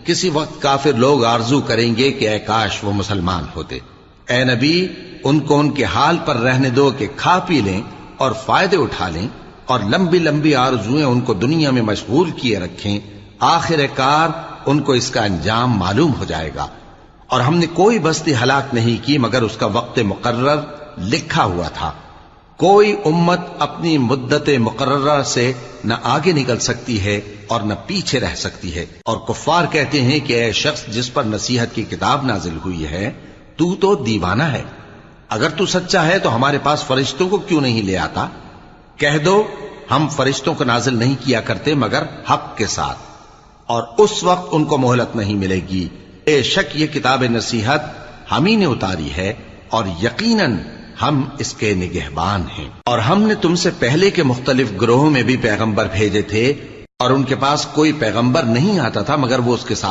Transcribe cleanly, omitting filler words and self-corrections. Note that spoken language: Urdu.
کسی وقت کافر لوگ آرزو کریں گے کہ اے کاش وہ مسلمان ہوتے۔ اے نبی ان کو ان کے حال پر رہنے دو کہ کھا پی لیں اور فائدے اٹھا لیں، اور لمبی لمبی آرزویں ان کو دنیا میں مشغول کیے رکھیں، آخر کار ان کو اس کا انجام معلوم ہو جائے گا۔ اور ہم نے کوئی بستی ہلاک نہیں کی مگر اس کا وقت مقرر لکھا ہوا تھا۔ کوئی امت اپنی مدت مقررہ سے نہ آگے نکل سکتی ہے اور نہ پیچھے رہ سکتی ہے۔ اور کفار کہتے ہیں کہ اے شخص جس پر نصیحت کی کتاب نازل ہوئی ہے، تو دیوانہ ہے، اگر تو سچا ہے تو ہمارے پاس فرشتوں کو کیوں نہیں لے آتا؟ کہہ دو ہم فرشتوں کو نازل نہیں کیا کرتے مگر حق کے ساتھ، اور اس وقت ان کو مہلت نہیں ملے گی۔ بے شک یہ کتاب نصیحت ہم ہی نے اتاری ہے، اور یقیناً ہم اس کے نگہبان ہیں۔ اور ہم نے تم سے پہلے کے مختلف گروہوں میں بھی پیغمبر بھیجے تھے، اور ان کے پاس کوئی پیغمبر نہیں آتا تھا مگر وہ اس کے ساتھ